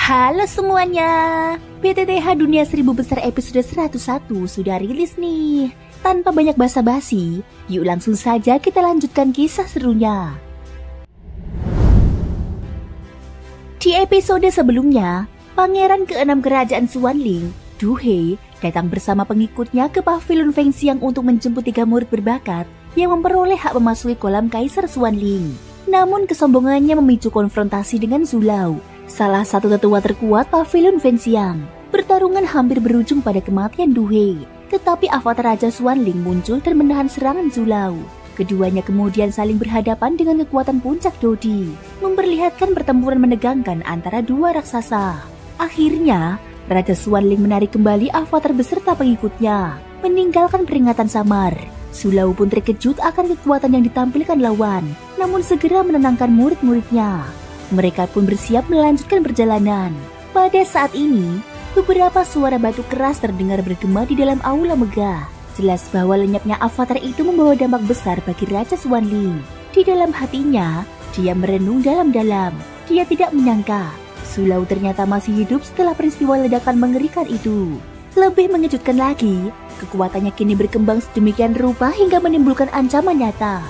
Halo semuanya, PTTH Dunia 1000 Besar episode 101 sudah rilis nih. Tanpa banyak basa-basi, yuk langsung saja kita lanjutkan kisah serunya. Di episode sebelumnya, Pangeran ke-6 Kerajaan Xuanling, Du He, datang bersama pengikutnya ke Pavilion Fengxiang untuk menjemput 3 murid berbakat yang memperoleh hak memasuki kolam Kaisar Xuanling. Namun kesombongannya memicu konfrontasi dengan Zulao, salah satu tetua terkuat Pavilion Fengxiang. Pertarungan hampir berujung pada kematian Du He, tetapi avatar Raja Xuanling muncul dan menahan serangan Zulao. Keduanya kemudian saling berhadapan dengan kekuatan puncak Dodi, memperlihatkan pertempuran menegangkan antara dua raksasa. Akhirnya, Raja Xuanling menarik kembali avatar beserta pengikutnya, meninggalkan peringatan samar. Zulao pun terkejut akan kekuatan yang ditampilkan lawan, namun segera menenangkan murid-muridnya. Mereka pun bersiap melanjutkan perjalanan. Pada saat ini, beberapa suara batu keras terdengar bergema di dalam aula megah. Jelas bahwa lenyapnya avatar itu membawa dampak besar bagi Raja Xuanling. Di dalam hatinya, dia merenung dalam-dalam. Dia tidak menyangka Zulao ternyata masih hidup setelah peristiwa ledakan mengerikan itu. Lebih mengejutkan lagi, kekuatannya kini berkembang sedemikian rupa hingga menimbulkan ancaman nyata.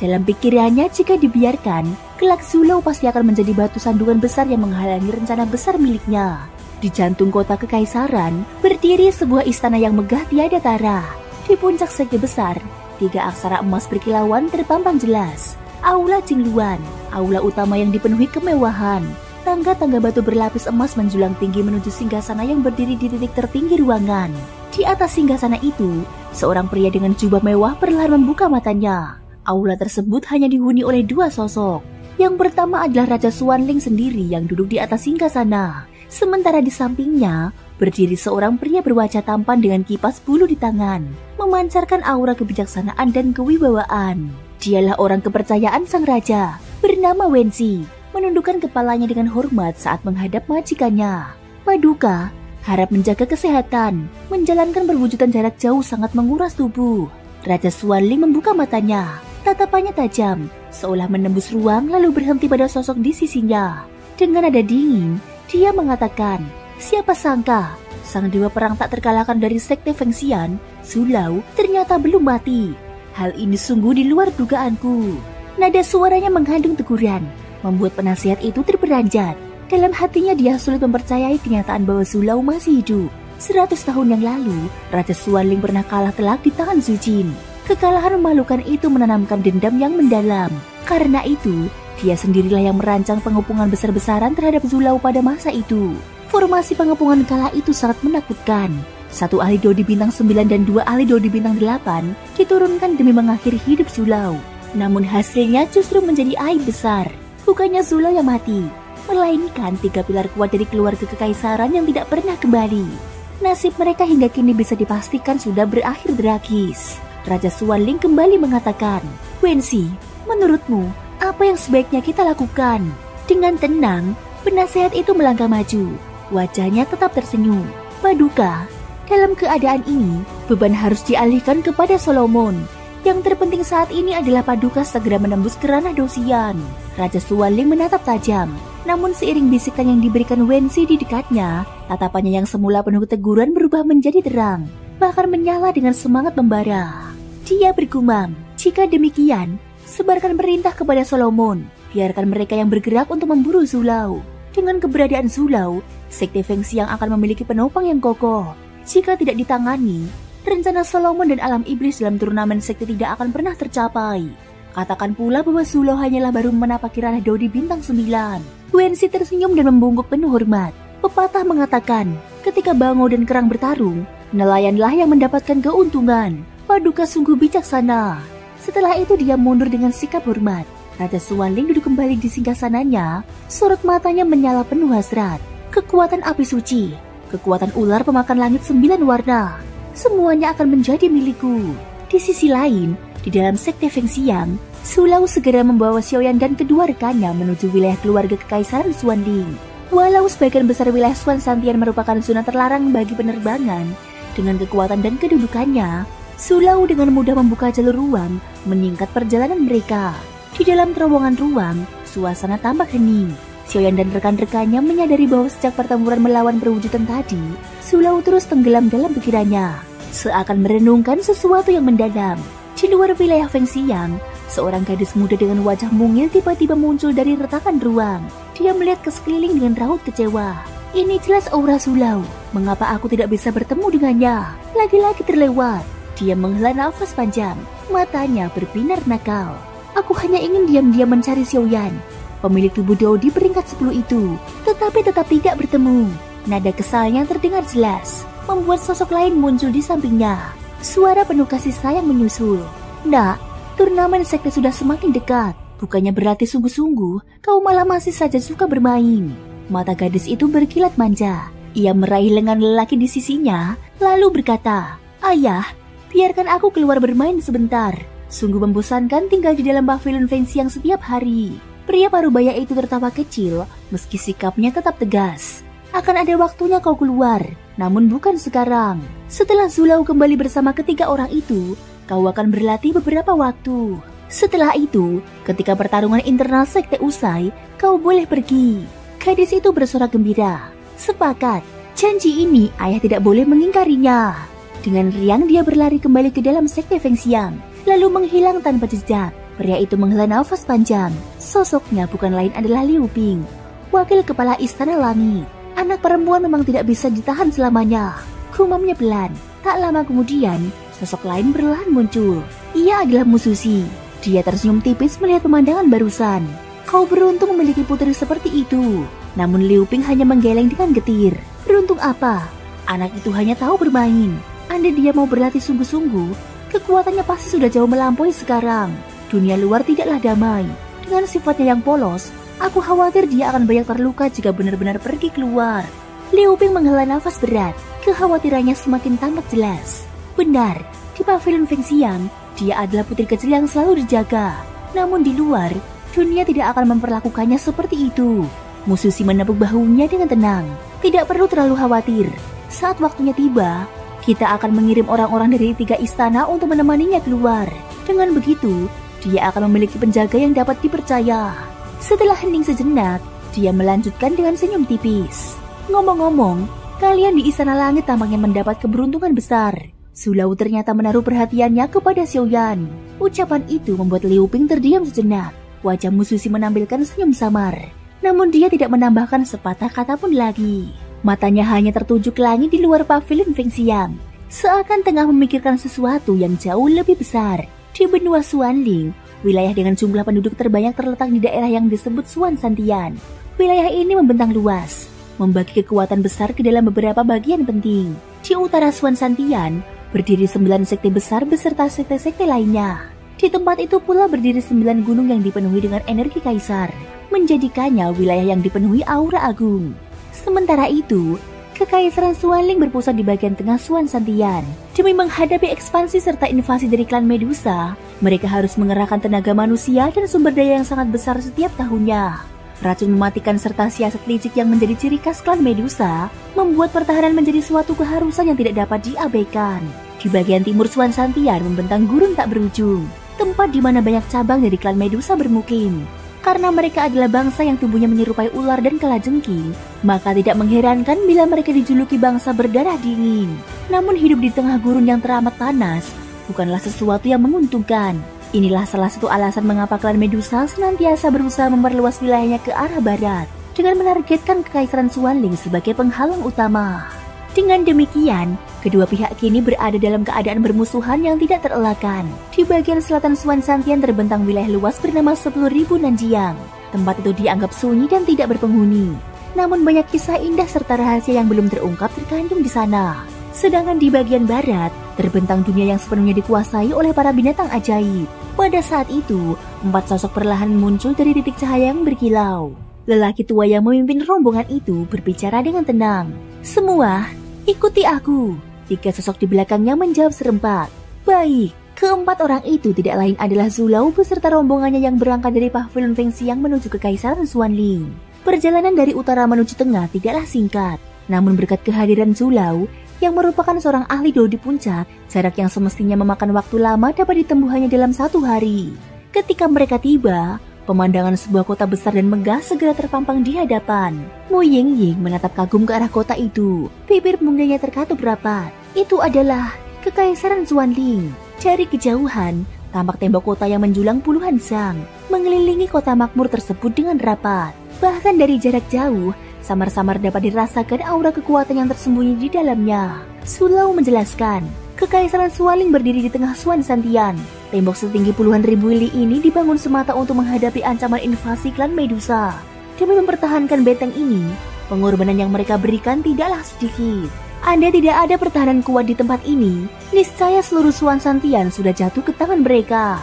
Dalam pikirannya, jika dibiarkan, kelak Zulao pasti akan menjadi batu sandungan besar yang menghalangi rencana besar miliknya. Di jantung kota kekaisaran, berdiri sebuah istana yang megah tiada tara. Di puncak sekte besar, 3 aksara emas berkilauan terpampang jelas. Aula Jingluan, aula utama yang dipenuhi kemewahan. Tangga-tangga batu berlapis emas menjulang tinggi menuju singgasana yang berdiri di titik tertinggi ruangan. Di atas singgasana itu, seorang pria dengan jubah mewah perlahan membuka matanya. Aula tersebut hanya dihuni oleh 2 sosok. Yang pertama adalah Raja Xuanling sendiri yang duduk di atas singgasana. Sementara di sampingnya, berdiri seorang pria berwajah tampan dengan kipas bulu di tangan, memancarkan aura kebijaksanaan dan kewibawaan. Dialah orang kepercayaan sang raja, bernama Wensi, menundukkan kepalanya dengan hormat saat menghadap majikannya. Paduka harap menjaga kesehatan, menjalankan perwujudan jarak jauh sangat menguras tubuh. Raja Xuanling membuka matanya, tatapannya tajam, seolah menembus ruang lalu berhenti pada sosok di sisinya. Dengan nada dingin, dia mengatakan, siapa sangka, sang dewa perang tak terkalahkan dari sekte Fengxian, Zulao, ternyata belum mati. Hal ini sungguh di luar dugaanku. Nada suaranya mengandung teguran, membuat penasihat itu terperanjat. Dalam hatinya dia sulit mempercayai kenyataan bahwa Zulao masih hidup. 100 tahun yang lalu, Raja Xuanling pernah kalah telak di tangan Zhu Jin. Kekalahan memalukan itu menanamkan dendam yang mendalam. Karena itu, dia sendirilah yang merancang pengepungan besar-besaran terhadap Zulao pada masa itu. Formasi pengepungan kala itu sangat menakutkan. 1 ahli Dodi bintang 9 dan 2 ahli Dodi bintang 8 diturunkan demi mengakhiri hidup Zulao. Namun hasilnya justru menjadi aib besar. Bukannya Zulao yang mati, melainkan 3 pilar kuat dari keluarga kekaisaran yang tidak pernah kembali. Nasib mereka hingga kini bisa dipastikan sudah berakhir tragis. Raja Xuanling kembali mengatakan, Wensi, menurutmu, apa yang sebaiknya kita lakukan? Dengan tenang, penasehat itu melangkah maju. Wajahnya tetap tersenyum. Paduka, dalam keadaan ini, beban harus dialihkan kepada Solomon. Yang terpenting saat ini adalah Paduka segera menembus ke ranah Dosian. Raja Xuanling menatap tajam. Namun seiring bisikan yang diberikan Wensi di dekatnya, tatapannya yang semula penuh keteguran berubah menjadi terang, bahkan menyala dengan semangat membara. Dia bergumam, jika demikian, sebarkan perintah kepada Solomon, biarkan mereka yang bergerak untuk memburu Zulao. Dengan keberadaan Zulao, sekte Fengxiang akan memiliki penopang yang kokoh. Jika tidak ditangani, rencana Solomon dan alam iblis dalam turnamen sekte tidak akan pernah tercapai. Katakan pula bahwa Zulao hanyalah baru menapaki ranah Dodi bintang 9. Wensi tersenyum dan membungkuk penuh hormat. Pepatah mengatakan, ketika Bango dan Kerang bertarung, nelayanlah yang mendapatkan keuntungan. Paduka sungguh bijaksana. Setelah itu dia mundur dengan sikap hormat. Raja Xuanling duduk kembali di singgasananya, sorot matanya menyala penuh hasrat. Kekuatan api suci, kekuatan ular pemakan langit 9 warna, semuanya akan menjadi milikku. Di sisi lain, di dalam sekte Fengxiang, Zulao segera membawa Xiaoyan dan kedua rekannya menuju wilayah keluarga kekaisaran Xuanling. Walau sebagian besar wilayah Xuan Santian merupakan zona terlarang bagi penerbangan, dengan kekuatan dan kedudukannya, Zulao dengan mudah membuka jalur ruang meningkat perjalanan mereka. Di dalam terowongan ruang, suasana tampak hening. Xiaoyan dan rekan-rekannya menyadari bahwa sejak pertempuran melawan perwujudan tadi, Zulau terus tenggelam dalam pikirannya, seakan merenungkan sesuatu yang mendalam. Di luar wilayah Fengxiang, seorang gadis muda dengan wajah mungil tiba-tiba muncul dari retakan ruang. Dia melihat ke sekeliling dengan raut kecewa. Ini jelas aura Zulau. Mengapa aku tidak bisa bertemu dengannya? Lagi-lagi terlewat. Dia menghela nafas panjang. Matanya berbinar nakal. Aku hanya ingin diam-diam mencari Xiaoyan, pemilik tubuh Dao di peringkat 10 itu. Tetapi tetap tidak bertemu. Nada kesalnya terdengar jelas, membuat sosok lain muncul di sampingnya. Suara penuh kasih sayang menyusul. Nak, turnamen sekte sudah semakin dekat. Bukannya berlatih sungguh-sungguh, kau malah masih saja suka bermain. Mata gadis itu berkilat manja. Ia meraih lengan lelaki di sisinya, lalu berkata, "Ayah, biarkan aku keluar bermain sebentar. Sungguh membosankan tinggal di dalam pavilion Fengxiang setiap hari." Pria parubaya itu tertawa kecil, meski sikapnya tetap tegas. "Akan ada waktunya kau keluar, namun bukan sekarang. Setelah Zulau kembali bersama ketiga orang itu, kau akan berlatih beberapa waktu. Setelah itu, ketika pertarungan internal sekte usai, kau boleh pergi." Gadis itu bersorak gembira. Sepakat, janji ini ayah tidak boleh mengingkarinya. Dengan riang dia berlari kembali ke dalam sekte Fengxiang, lalu menghilang tanpa jejak. Pria itu menghela nafas panjang. Sosoknya bukan lain adalah Liu Ping, wakil kepala Istana Langit. Anak perempuan memang tidak bisa ditahan selamanya. Gumamnya pelan. Tak lama kemudian, sosok lain perlahan muncul. Ia adalah Musushi. Dia tersenyum tipis melihat pemandangan barusan. Kau beruntung memiliki putri seperti itu. Namun Liu Ping hanya menggeleng dengan getir. Beruntung apa? Anak itu hanya tahu bermain. Andai dia mau berlatih sungguh-sungguh, kekuatannya pasti sudah jauh melampaui sekarang. Dunia luar tidaklah damai. Dengan sifatnya yang polos, aku khawatir dia akan banyak terluka jika benar-benar pergi keluar. Liu Ping menghela nafas berat. Kekhawatirannya semakin tampak jelas. Benar, di pavilion Fengxiang, dia adalah putri kecil yang selalu dijaga. Namun di luar, dunia tidak akan memperlakukannya seperti itu. Musushi menepuk bahunya dengan tenang. Tidak perlu terlalu khawatir. Saat waktunya tiba, kita akan mengirim orang-orang dari 3 istana untuk menemaninya keluar. Dengan begitu, dia akan memiliki penjaga yang dapat dipercaya. Setelah hening sejenak, dia melanjutkan dengan senyum tipis. Ngomong-ngomong, kalian di Istana Langit tampaknya mendapat keberuntungan besar. Zulau ternyata menaruh perhatiannya kepada Xiaoyan. Ucapan itu membuat Liu Ping terdiam sejenak. Wajah Musushi menampilkan senyum samar. Namun dia tidak menambahkan sepatah kata pun lagi. Matanya hanya tertuju ke langit di luar pavilion Fengxiang, seakan tengah memikirkan sesuatu yang jauh lebih besar. Di benua Xuanling, wilayah dengan jumlah penduduk terbanyak terletak di daerah yang disebut Xuan Santian. Wilayah ini membentang luas, membagi kekuatan besar ke dalam beberapa bagian penting. Di utara Xuan Santian, berdiri 9 sekte besar beserta sekte-sekte lainnya. Di tempat itu pula berdiri 9 gunung yang dipenuhi dengan energi kaisar, menjadikannya wilayah yang dipenuhi aura agung. Sementara itu, Kekaisaran Xuanling berpusat di bagian tengah Xuan Santian. Demi menghadapi ekspansi serta invasi dari klan Medusa, mereka harus mengerahkan tenaga manusia dan sumber daya yang sangat besar setiap tahunnya. Racun mematikan serta siasat licik yang menjadi ciri khas klan Medusa membuat pertahanan menjadi suatu keharusan yang tidak dapat diabaikan. Di bagian timur Xuan Santian membentang gurun tak berujung, tempat di mana banyak cabang dari klan Medusa bermukim. Karena mereka adalah bangsa yang tubuhnya menyerupai ular dan kalajengking, maka tidak mengherankan bila mereka dijuluki bangsa berdarah dingin. Namun hidup di tengah gurun yang teramat panas bukanlah sesuatu yang menguntungkan. Inilah salah satu alasan mengapa klan Medusa senantiasa berusaha memperluas wilayahnya ke arah barat, dengan menargetkan Kekaisaran Xuanling sebagai penghalang utama. Dengan demikian, kedua pihak kini berada dalam keadaan bermusuhan yang tidak terelakkan. Di bagian selatan Xuan Santian terbentang wilayah luas bernama 10.000 Nanjiang. Tempat itu dianggap sunyi dan tidak berpenghuni. Namun banyak kisah indah serta rahasia yang belum terungkap terkandung di sana. Sedangkan di bagian barat, terbentang dunia yang sepenuhnya dikuasai oleh para binatang ajaib. Pada saat itu, 4 sosok perlahan muncul dari titik cahaya yang berkilau. Lelaki tua yang memimpin rombongan itu berbicara dengan tenang. "Semua, ikuti aku." 3 sosok di belakangnya menjawab serempak. "Baik." Keempat orang itu tidak lain adalah Zulau beserta rombongannya yang berangkat dari pavilion Fengxiang menuju ke Kekaisaran Xuanling. Perjalanan dari utara menuju tengah tidaklah singkat. Namun berkat kehadiran Zulau, yang merupakan seorang ahli Dao di puncak, jarak yang semestinya memakan waktu lama dapat ditempuh hanya dalam 1 hari. Ketika mereka tiba, Pemandangan sebuah kota besar dan megah segera terpampang di hadapan. Mo Yingying menatap kagum ke arah kota itu. Bibir punggungnya terkatup rapat. Itu adalah Kekaisaran Xuanling. Dari kejauhan, tampak tembok kota yang menjulang puluhan zang mengelilingi kota makmur tersebut dengan rapat. Bahkan dari jarak jauh, samar-samar dapat dirasakan aura kekuatan yang tersembunyi di dalamnya. Sulau menjelaskan, Kekaisaran Xuanling berdiri di tengah Xuan Santian. Tembok setinggi puluhan ribu li ini dibangun semata untuk menghadapi ancaman invasi klan Medusa. Demi mempertahankan benteng ini, pengorbanan yang mereka berikan tidaklah sedikit. Andai tidak ada pertahanan kuat di tempat ini, niscaya seluruh Xuan Santian sudah jatuh ke tangan mereka.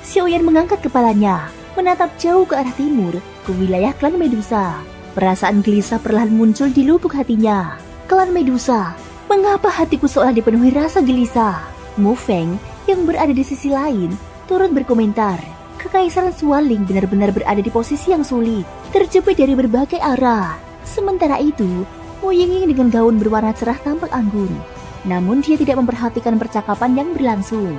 Xiaoyan mengangkat kepalanya, menatap jauh ke arah timur, ke wilayah klan Medusa. Perasaan gelisah perlahan muncul di lubuk hatinya. Klan Medusa, mengapa hatiku seolah dipenuhi rasa gelisah? Mu Feng yang berada di sisi lain turut berkomentar. Kekaisaran Xuanling benar-benar berada di posisi yang sulit, terjepit dari berbagai arah. Sementara itu, Mo Yingying dengan gaun berwarna cerah tampak anggun. Namun dia tidak memperhatikan percakapan yang berlangsung.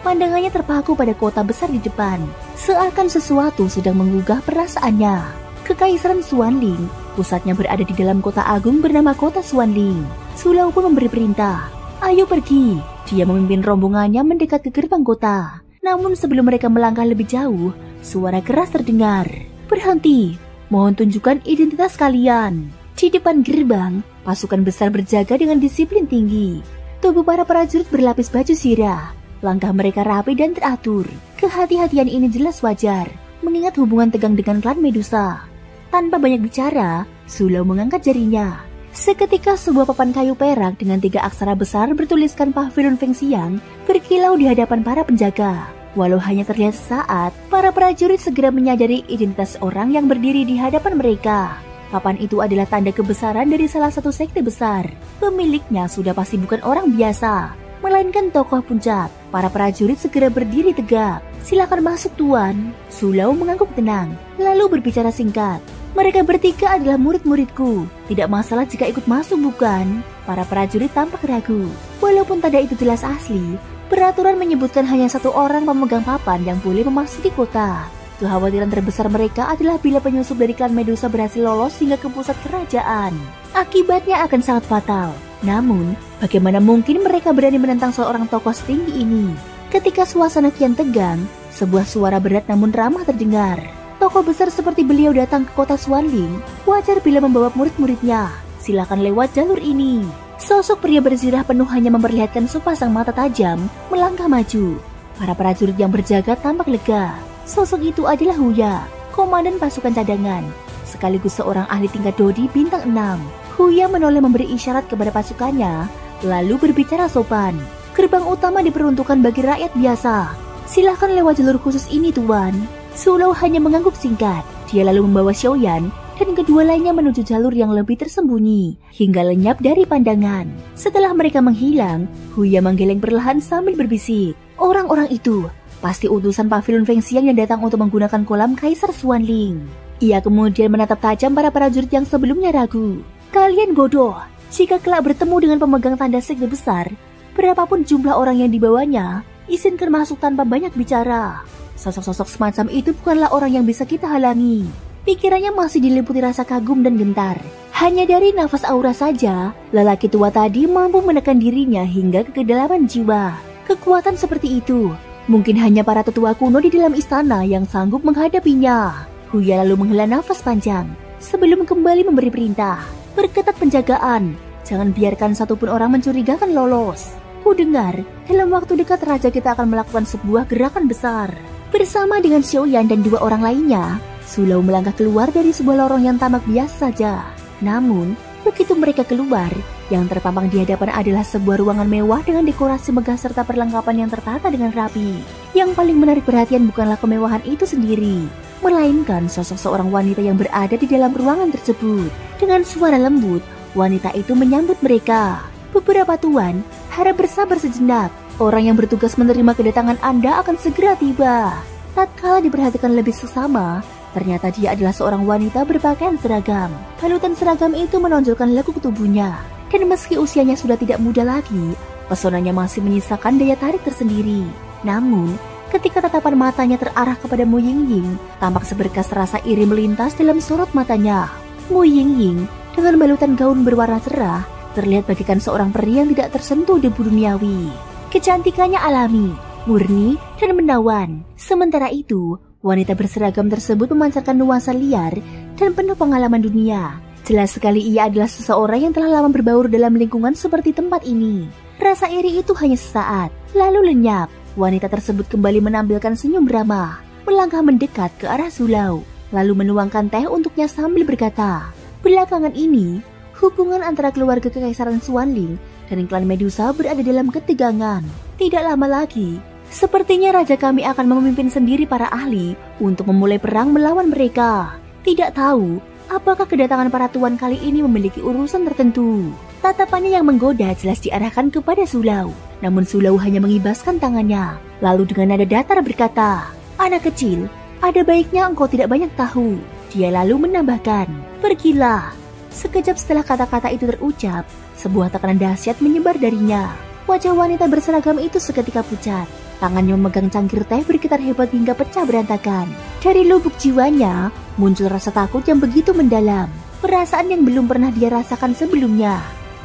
Pandangannya terpaku pada kota besar di depan, seakan sesuatu sedang menggugah perasaannya. Kekaisaran Xuanling, pusatnya berada di dalam kota agung bernama Kota Xuanling. Sulau pun memberi perintah, "Ayo pergi." Dia memimpin rombongannya mendekat ke gerbang kota. Namun sebelum mereka melangkah lebih jauh, suara keras terdengar. "Berhenti, mohon tunjukkan identitas kalian." Di depan gerbang, pasukan besar berjaga dengan disiplin tinggi. Tubuh para prajurit berlapis baju zirah. Langkah mereka rapi dan teratur. Kehati-hatian ini jelas wajar, mengingat hubungan tegang dengan klan Medusa. Tanpa banyak bicara, Sulau mengangkat jarinya. Seketika sebuah papan kayu perak dengan 3 aksara besar bertuliskan Pavilion Fengxiang berkilau di hadapan para penjaga. Walau hanya terlihat sesaat, para prajurit segera menyadari identitas orang yang berdiri di hadapan mereka. Papan itu adalah tanda kebesaran dari salah satu sekte besar. Pemiliknya sudah pasti bukan orang biasa, melainkan tokoh puncak. Para prajurit segera berdiri tegak. "Silakan masuk, Tuan." Sulau mengangguk tenang, lalu berbicara singkat. "Mereka bertiga adalah murid-muridku. Tidak masalah jika ikut masuk, bukan?" Para prajurit tampak ragu. Walaupun tanda itu jelas asli, peraturan menyebutkan hanya satu orang pemegang papan yang boleh memasuki kota. Kekhawatiran terbesar mereka adalah bila penyusup dari klan Medusa berhasil lolos hingga ke pusat kerajaan. Akibatnya akan sangat fatal. Namun, bagaimana mungkin mereka berani menentang seorang tokoh setinggi ini? Ketika suasana kian tegang, sebuah suara berat namun ramah terdengar. Tokoh besar seperti beliau datang ke kota Xuanling, wajar bila membawa murid-muridnya. "Silakan lewat jalur ini." Sosok pria berzirah penuh hanya memperlihatkan sepasang mata tajam, melangkah maju. Para prajurit yang berjaga tampak lega. Sosok itu adalah Huya, komandan pasukan cadangan, sekaligus seorang ahli tingkat Dodi bintang 6. Huya menoleh memberi isyarat kepada pasukannya, lalu berbicara sopan. "Gerbang utama diperuntukkan bagi rakyat biasa. Silahkan lewat jalur khusus ini, Tuan." Sulau hanya mengangguk singkat. Dia lalu membawa Xiaoyan dan kedua lainnya menuju jalur yang lebih tersembunyi, hingga lenyap dari pandangan. Setelah mereka menghilang, Huya menggeleng perlahan sambil berbisik, "Orang-orang itu pasti utusan Pavilion Fengxiang yang datang untuk menggunakan kolam Kaisar Xuanling." Ia kemudian menatap tajam para prajurit yang sebelumnya ragu. "Kalian bodoh. Jika kelak bertemu dengan pemegang tanda sekte besar, berapapun jumlah orang yang dibawanya, izinkan masuk tanpa banyak bicara. Sosok-sosok semacam itu bukanlah orang yang bisa kita halangi." Pikirannya masih diliputi rasa kagum dan gentar. Hanya dari nafas aura saja, lelaki tua tadi mampu menekan dirinya hingga ke kedalaman jiwa. Kekuatan seperti itu mungkin hanya para tetua kuno di dalam istana yang sanggup menghadapinya. Huya lalu menghela nafas panjang sebelum kembali memberi perintah. "Perketat penjagaan, jangan biarkan satupun orang mencurigakan lolos. Ku dengar dalam waktu dekat raja kita akan melakukan sebuah gerakan besar." Bersama dengan Xiaoyan dan 2 orang lainnya, Sulau melangkah keluar dari sebuah lorong yang tampak biasa saja. Namun, begitu mereka keluar, yang terpampang di hadapan adalah sebuah ruangan mewah dengan dekorasi megah serta perlengkapan yang tertata dengan rapi. Yang paling menarik perhatian bukanlah kemewahan itu sendiri, melainkan sosok seorang wanita yang berada di dalam ruangan tersebut. Dengan suara lembut, wanita itu menyambut mereka. "Beberapa tuan, harap bersabar sejenak. Orang yang bertugas menerima kedatangan Anda akan segera tiba." Tatkala diperhatikan lebih seksama, ternyata dia adalah seorang wanita berpakaian seragam. Balutan seragam itu menonjolkan lekuk tubuhnya. Dan meski usianya sudah tidak muda lagi, pesonanya masih menyisakan daya tarik tersendiri. Namun, Ketika tatapan matanya terarah kepada Mu Yingying, tampak seberkas rasa iri melintas dalam sorot matanya. Mu Yingying dengan balutan gaun berwarna cerah terlihat bagaikan seorang peri yang tidak tersentuh debu duniawi. Kecantikannya alami, murni, dan menawan. Sementara itu, wanita berseragam tersebut memancarkan nuansa liar dan penuh pengalaman dunia. Jelas sekali ia adalah seseorang yang telah lama berbaur dalam lingkungan seperti tempat ini. Rasa iri itu hanya sesaat, lalu lenyap. Wanita tersebut kembali menampilkan senyum ramah, melangkah mendekat ke arah Zulau, lalu menuangkan teh untuknya sambil berkata, "Belakangan ini, hubungan antara keluarga Kekaisaran Xuanling dan klan Medusa berada dalam ketegangan. Tidak lama lagi, sepertinya raja kami akan memimpin sendiri para ahli untuk memulai perang melawan mereka. Tidak tahu apakah kedatangan para tuan kali ini memiliki urusan tertentu." Tatapannya yang menggoda jelas diarahkan kepada Zulau. Namun Zulau hanya mengibaskan tangannya, lalu dengan nada datar berkata, "Anak kecil, ada baiknya engkau tidak banyak tahu." Dia lalu menambahkan, "Pergilah." Sekejap setelah kata-kata itu terucap, sebuah tekanan dahsyat menyebar darinya. Wajah wanita berseragam itu seketika pucat. Tangannya memegang cangkir teh bergetar hebat hingga pecah berantakan. Dari lubuk jiwanya, muncul rasa takut yang begitu mendalam. Perasaan yang belum pernah dia rasakan sebelumnya.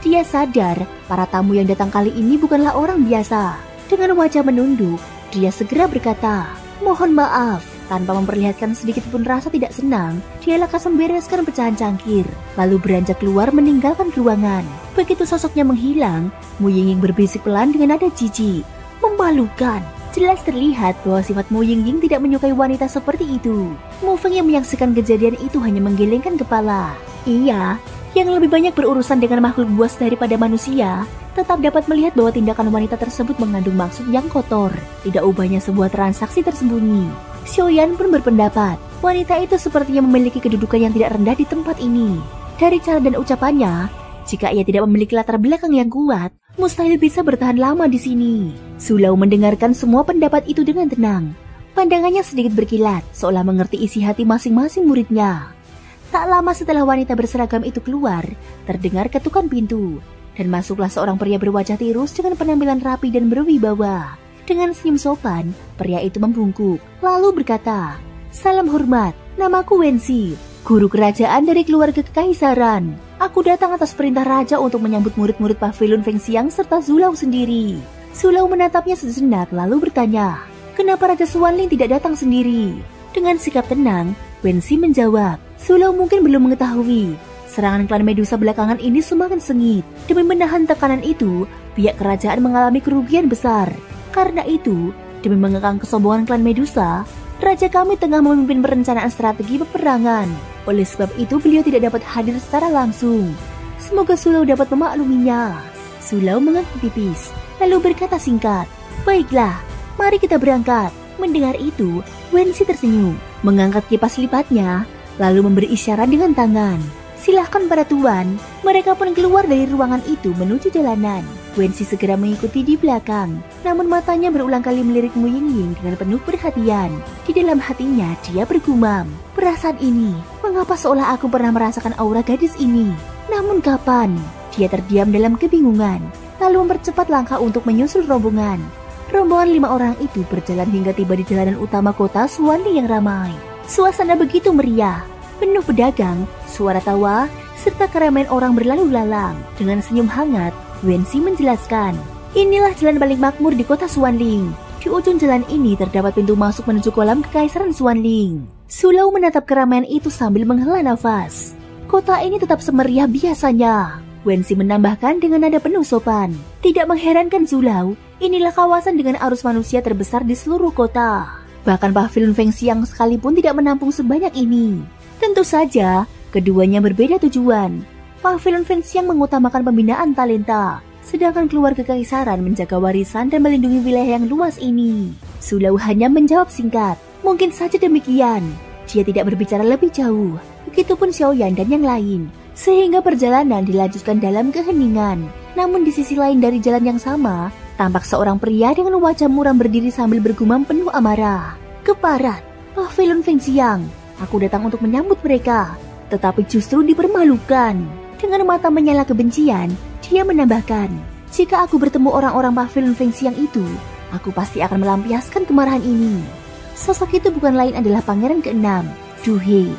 Dia sadar para tamu yang datang kali ini bukanlah orang biasa. Dengan wajah menunduk, dia segera berkata, "Mohon maaf." Tanpa memperlihatkan sedikit pun rasa tidak senang, dia lekas membereskan pecahan cangkir, lalu beranjak keluar meninggalkan ruangan. Begitu sosoknya menghilang, Mu Yingying berbisik pelan dengan nada jijik. "Memalukan." Jelas terlihat bahwa sifat Mu Yingying tidak menyukai wanita seperti itu. Mu Feng yang menyaksikan kejadian itu hanya menggelengkan kepala. Ia yang lebih banyak berurusan dengan makhluk buas daripada manusia, tetap dapat melihat bahwa tindakan wanita tersebut mengandung maksud yang kotor. Tidak ubahnya sebuah transaksi tersembunyi. Xiaoyan pun berpendapat, wanita itu sepertinya memiliki kedudukan yang tidak rendah di tempat ini. Dari cara dan ucapannya, jika ia tidak memiliki latar belakang yang kuat, mustahil bisa bertahan lama di sini. Zulau mendengarkan semua pendapat itu dengan tenang. Pandangannya sedikit berkilat, seolah mengerti isi hati masing-masing muridnya. Tak lama setelah wanita berseragam itu keluar, terdengar ketukan pintu, dan masuklah seorang pria berwajah tirus dengan penampilan rapi dan berwibawa. Dengan senyum sopan, pria itu membungkuk, lalu berkata, "Salam hormat, namaku Wenxi, guru kerajaan dari keluarga Kekaisaran. Aku datang atas perintah raja untuk menyambut murid-murid Pavilion Fengxiang serta Zulau sendiri." Zulau menatapnya sejenak lalu bertanya, "Kenapa Raja Xuanling tidak datang sendiri?" Dengan sikap tenang, Wenxi menjawab, "Zulau mungkin belum mengetahui, serangan klan Medusa belakangan ini semakin sengit. Demi menahan tekanan itu, pihak kerajaan mengalami kerugian besar. Karena itu, demi mengekang kesombongan klan Medusa, raja kami tengah memimpin perencanaan strategi peperangan. Oleh sebab itu, beliau tidak dapat hadir secara langsung. Semoga Zulau dapat memakluminya." Zulau mengangguk tipis, lalu berkata singkat, "Baiklah, mari kita berangkat." Mendengar itu, Wenxi tersenyum, mengangkat kipas lipatnya, lalu memberi isyarat dengan tangan. "Silahkan para tuan." Mereka pun keluar dari ruangan itu menuju jalanan. Wenxi segera mengikuti di belakang, namun matanya berulang kali melirik Mu Yingying dengan penuh perhatian. Di dalam hatinya dia bergumam, "Perasaan ini, mengapa seolah aku pernah merasakan aura gadis ini? Namun kapan?" Dia terdiam dalam kebingungan, lalu mempercepat langkah untuk menyusul rombongan. Rombongan 5 orang itu berjalan hingga tiba di jalanan utama kota Xuanling yang ramai. Suasana begitu meriah, penuh pedagang, suara tawa, serta keramaian orang berlalu lalang. Dengan senyum hangat, Wenxi menjelaskan, "Inilah jalan paling makmur di kota Xuanling. Di ujung jalan ini terdapat pintu masuk menuju kolam Kekaisaran Xuanling." Zulau menatap keramaian itu sambil menghela nafas. Kota ini tetap semeriah biasanya. Wenxi menambahkan dengan nada penuh sopan. Tidak mengherankan Zulau, inilah kawasan dengan arus manusia terbesar di seluruh kota. Bahkan Pavilion Fengxiang sekalipun tidak menampung sebanyak ini. Tentu saja, keduanya berbeda tujuan. Pavilion Fengxiang mengutamakan pembinaan talenta, sedangkan keluarga Kekaisaran menjaga warisan dan melindungi wilayah yang luas ini. Zulau hanya menjawab singkat, "Mungkin saja demikian." Dia tidak berbicara lebih jauh, begitupun Xiaoyan dan yang lain. Sehingga perjalanan dilanjutkan dalam keheningan. Namun di sisi lain dari jalan yang sama, tampak seorang pria dengan wajah muram berdiri sambil bergumam penuh amarah. "Keparat, Pavilion Fengxiang, aku datang untuk menyambut mereka, tetapi justru dipermalukan." Dengan mata menyala kebencian, dia menambahkan, "Jika aku bertemu orang-orang Pavilion Fengxiang itu, Aku pasti akan melampiaskan kemarahan ini. Sosok itu bukan lain adalah pangeran ke-6, Du He.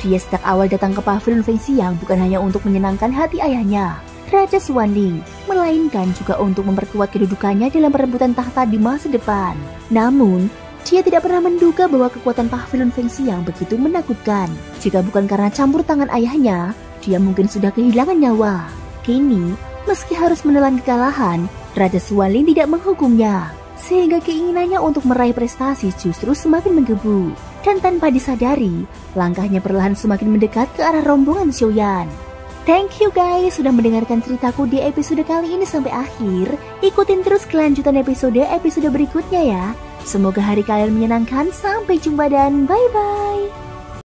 Dia sejak awal datang ke pavilion Feng Xiang bukan hanya untuk menyenangkan hati ayahnya, Raja Xuanling, melainkan juga untuk memperkuat kedudukannya dalam perebutan tahta di masa depan. Namun, dia tidak pernah menduga bahwa kekuatan pavilion Feng Xiang begitu menakutkan. Jika bukan karena campur tangan ayahnya, dia mungkin sudah kehilangan nyawa. Kini, meski harus menelan kekalahan, Raja Xuanling tidak menghukumnya, sehingga keinginannya untuk meraih prestasi justru semakin menggebu. Dan tanpa disadari, langkahnya perlahan semakin mendekat ke arah rombongan Xiaoyan. Thank you guys sudah mendengarkan ceritaku di episode kali ini sampai akhir. Ikutin terus kelanjutan episode berikutnya ya. Semoga hari kalian menyenangkan. Sampai jumpa dan bye-bye.